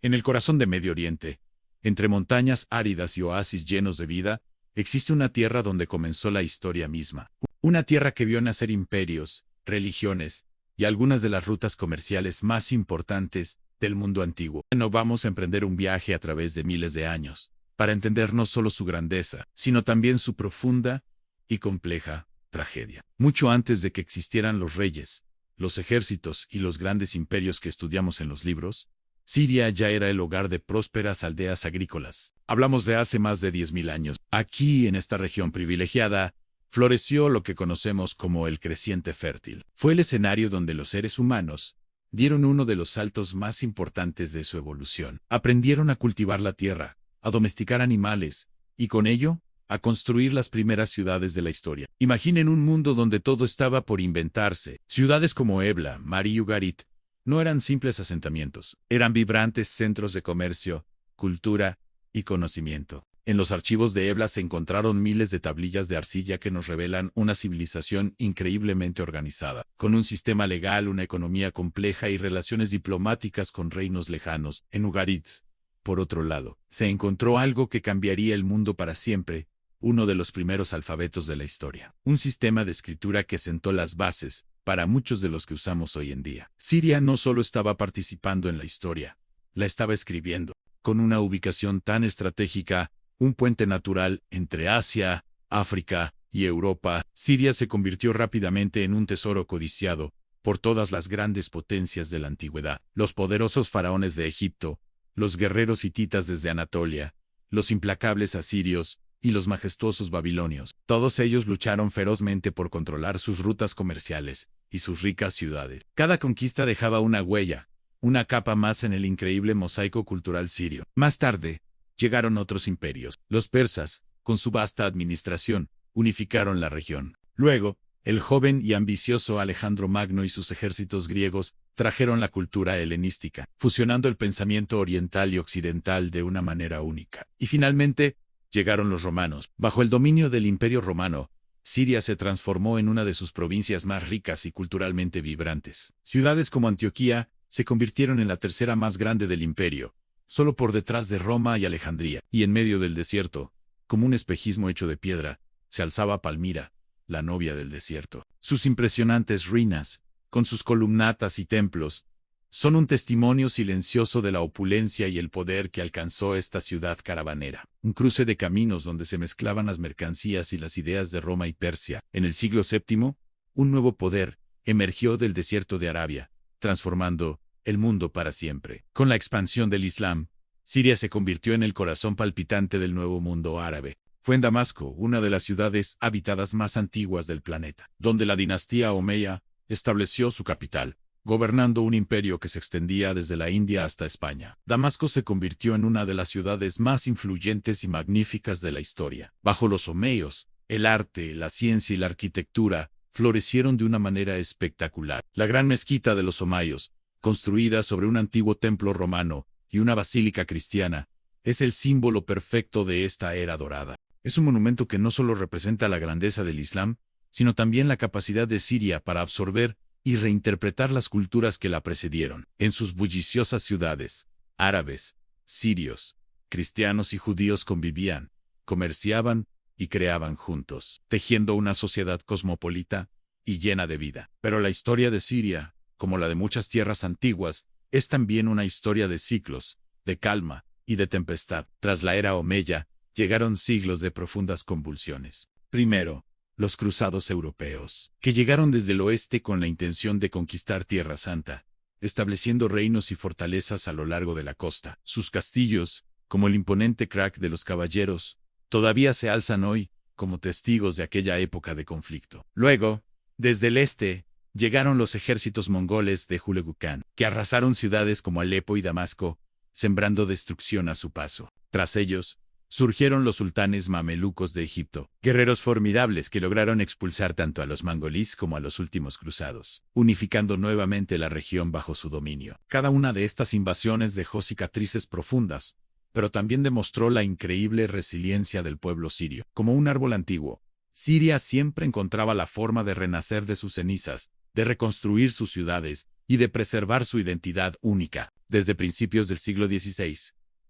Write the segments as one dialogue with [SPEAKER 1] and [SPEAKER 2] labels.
[SPEAKER 1] En el corazón de Medio Oriente, entre montañas áridas y oasis llenos de vida, existe una tierra donde comenzó la historia misma. Una tierra que vio nacer imperios, religiones y algunas de las rutas comerciales más importantes del mundo antiguo. No vamos a emprender un viaje a través de miles de años, para entender no solo su grandeza, sino también su profunda y compleja tragedia. Mucho antes de que existieran los reyes, los ejércitos y los grandes imperios que estudiamos en los libros, Siria ya era el hogar de prósperas aldeas agrícolas. Hablamos de hace más de 10.000 años. Aquí, en esta región privilegiada, floreció lo que conocemos como el creciente fértil. Fue el escenario donde los seres humanos dieron uno de los saltos más importantes de su evolución. Aprendieron a cultivar la tierra, a domesticar animales, y con ello, a construir las primeras ciudades de la historia. Imaginen un mundo donde todo estaba por inventarse. Ciudades como Ebla, Mari y Ugarit no eran simples asentamientos, eran vibrantes centros de comercio, cultura y conocimiento. En los archivos de Ebla se encontraron miles de tablillas de arcilla que nos revelan una civilización increíblemente organizada, con un sistema legal, una economía compleja y relaciones diplomáticas con reinos lejanos. En Ugarit, por otro lado, se encontró algo que cambiaría el mundo para siempre, uno de los primeros alfabetos de la historia. Un sistema de escritura que sentó las bases para muchos de los que usamos hoy en día. Siria no solo estaba participando en la historia, la estaba escribiendo. Con una ubicación tan estratégica, un puente natural entre Asia, África y Europa, Siria se convirtió rápidamente en un tesoro codiciado por todas las grandes potencias de la antigüedad. Los poderosos faraones de Egipto, los guerreros hititas desde Anatolia, los implacables asirios y los majestuosos babilonios. Todos ellos lucharon ferozmente por controlar sus rutas comerciales y sus ricas ciudades. Cada conquista dejaba una huella, una capa más en el increíble mosaico cultural sirio. Más tarde, llegaron otros imperios. Los persas, con su vasta administración, unificaron la región. Luego, el joven y ambicioso Alejandro Magno y sus ejércitos griegos trajeron la cultura helenística, fusionando el pensamiento oriental y occidental de una manera única. Y finalmente, llegaron los romanos. Bajo el dominio del Imperio Romano, Siria se transformó en una de sus provincias más ricas y culturalmente vibrantes. Ciudades como Antioquía se convirtieron en la tercera más grande del imperio, solo por detrás de Roma y Alejandría. Y en medio del desierto, como un espejismo hecho de piedra, se alzaba Palmira, la novia del desierto. Sus impresionantes ruinas, con sus columnatas y templos, son un testimonio silencioso de la opulencia y el poder que alcanzó esta ciudad caravanera. Un cruce de caminos donde se mezclaban las mercancías y las ideas de Roma y Persia. En el siglo VII, un nuevo poder emergió del desierto de Arabia, transformando el mundo para siempre. Con la expansión del Islam, Siria se convirtió en el corazón palpitante del nuevo mundo árabe. Fue en Damasco, una de las ciudades habitadas más antiguas del planeta, donde la dinastía Omeya estableció su capital, gobernando un imperio que se extendía desde la India hasta España. Damasco se convirtió en una de las ciudades más influyentes y magníficas de la historia. Bajo los omeyos, el arte, la ciencia y la arquitectura florecieron de una manera espectacular. La gran mezquita de los omeyos, construida sobre un antiguo templo romano y una basílica cristiana, es el símbolo perfecto de esta era dorada. Es un monumento que no solo representa la grandeza del Islam, sino también la capacidad de Siria para absorber y reinterpretar las culturas que la precedieron. En sus bulliciosas ciudades, árabes, sirios, cristianos y judíos convivían, comerciaban y creaban juntos, tejiendo una sociedad cosmopolita y llena de vida. Pero la historia de Siria, como la de muchas tierras antiguas, es también una historia de ciclos, de calma y de tempestad. Tras la era omeya, llegaron siglos de profundas convulsiones. Primero, los cruzados europeos, que llegaron desde el oeste con la intención de conquistar Tierra Santa, estableciendo reinos y fortalezas a lo largo de la costa. Sus castillos, como el imponente Krak de los Caballeros, todavía se alzan hoy como testigos de aquella época de conflicto. Luego, desde el este, llegaron los ejércitos mongoles de Hulagu Khan, que arrasaron ciudades como Alepo y Damasco, sembrando destrucción a su paso. Tras ellos, surgieron los sultanes mamelucos de Egipto, guerreros formidables que lograron expulsar tanto a los mongolíes como a los últimos cruzados, unificando nuevamente la región bajo su dominio. Cada una de estas invasiones dejó cicatrices profundas, pero también demostró la increíble resiliencia del pueblo sirio. Como un árbol antiguo, Siria siempre encontraba la forma de renacer de sus cenizas, de reconstruir sus ciudades y de preservar su identidad única. desde principios del siglo XVI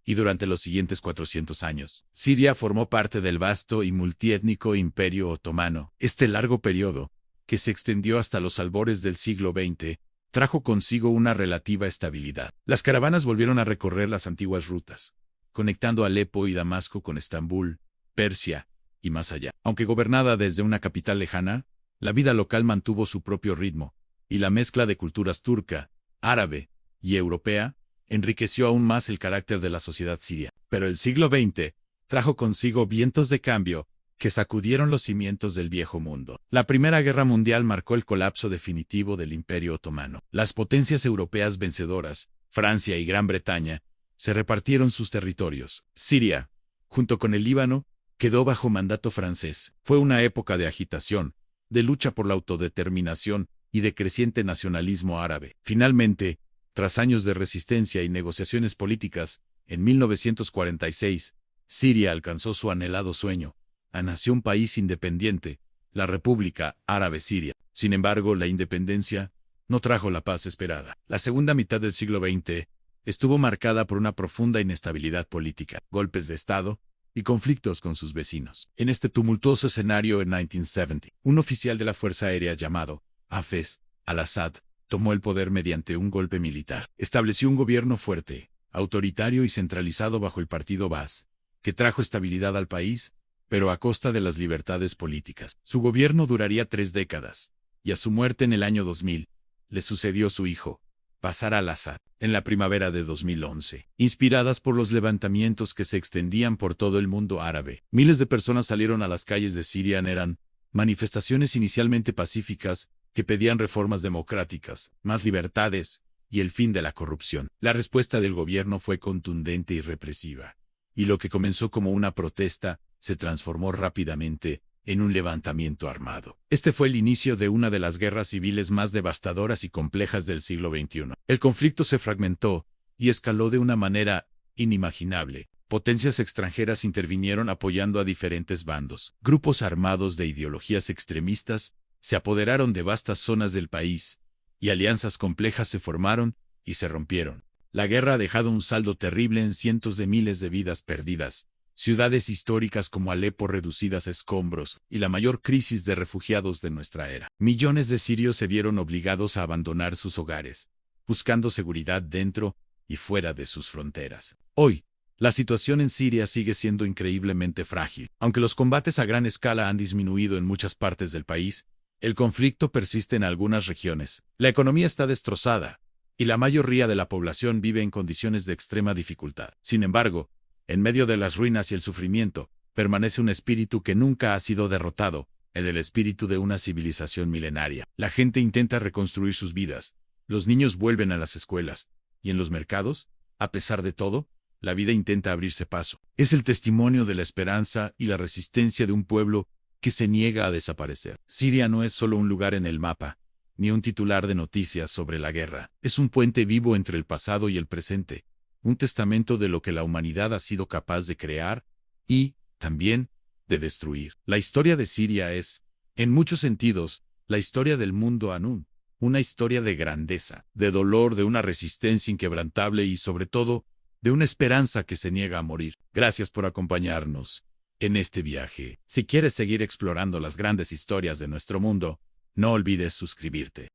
[SPEAKER 1] y durante los siguientes 400 años. Siria formó parte del vasto y multiétnico Imperio Otomano. Este largo periodo, que se extendió hasta los albores del siglo XX, trajo consigo una relativa estabilidad. Las caravanas volvieron a recorrer las antiguas rutas, conectando Alepo y Damasco con Estambul, Persia y más allá. Aunque gobernada desde una capital lejana, la vida local mantuvo su propio ritmo, y la mezcla de culturas turca, árabe y europea enriqueció aún más el carácter de la sociedad siria. Pero el siglo XX trajo consigo vientos de cambio que sacudieron los cimientos del viejo mundo. La Primera Guerra Mundial marcó el colapso definitivo del Imperio Otomano. Las potencias europeas vencedoras, Francia y Gran Bretaña, se repartieron sus territorios. Siria, junto con el Líbano, quedó bajo mandato francés. Fue una época de agitación, de lucha por la autodeterminación y de creciente nacionalismo árabe. Finalmente, tras años de resistencia y negociaciones políticas, en 1946, Siria alcanzó su anhelado sueño. Nació un país independiente, la República Árabe Siria. Sin embargo, la independencia no trajo la paz esperada. La segunda mitad del siglo XX estuvo marcada por una profunda inestabilidad política, golpes de Estado y conflictos con sus vecinos. En este tumultuoso escenario, en 1970, un oficial de la Fuerza Aérea llamado Hafez al-Assad tomó el poder mediante un golpe militar. Estableció un gobierno fuerte, autoritario y centralizado bajo el partido Baas, que trajo estabilidad al país, pero a costa de las libertades políticas. Su gobierno duraría 3 décadas, y a su muerte en el año 2000, le sucedió su hijo, Bashar al-Assad, en la primavera de 2011. Inspiradas por los levantamientos que se extendían por todo el mundo árabe, miles de personas salieron a las calles de Siria. Eran manifestaciones inicialmente pacíficas que pedían reformas democráticas, más libertades y el fin de la corrupción. La respuesta del gobierno fue contundente y represiva, y lo que comenzó como una protesta se transformó rápidamente en un levantamiento armado. Este fue el inicio de una de las guerras civiles más devastadoras y complejas del siglo XXI. El conflicto se fragmentó y escaló de una manera inimaginable. Potencias extranjeras intervinieron apoyando a diferentes bandos. Grupos armados de ideologías extremistas se apoderaron de vastas zonas del país, y alianzas complejas se formaron y se rompieron. La guerra ha dejado un saldo terrible en cientos de miles de vidas perdidas, ciudades históricas como Alepo reducidas a escombros y la mayor crisis de refugiados de nuestra era. Millones de sirios se vieron obligados a abandonar sus hogares, buscando seguridad dentro y fuera de sus fronteras. Hoy, la situación en Siria sigue siendo increíblemente frágil. Aunque los combates a gran escala han disminuido en muchas partes del país, el conflicto persiste en algunas regiones. La economía está destrozada, y la mayoría de la población vive en condiciones de extrema dificultad. Sin embargo, en medio de las ruinas y el sufrimiento, permanece un espíritu que nunca ha sido derrotado, el espíritu de una civilización milenaria. La gente intenta reconstruir sus vidas, los niños vuelven a las escuelas, y en los mercados, a pesar de todo, la vida intenta abrirse paso. Es el testimonio de la esperanza y la resistencia de un pueblo que se niega a desaparecer. Siria no es solo un lugar en el mapa, ni un titular de noticias sobre la guerra. Es un puente vivo entre el pasado y el presente, un testamento de lo que la humanidad ha sido capaz de crear y, también, de destruir. La historia de Siria es, en muchos sentidos, la historia del mundo Anún, una historia de grandeza, de dolor, de una resistencia inquebrantable y, sobre todo, de una esperanza que se niega a morir. Gracias por acompañarnos en este viaje. Si quieres seguir explorando las grandes historias de nuestro mundo, no olvides suscribirte.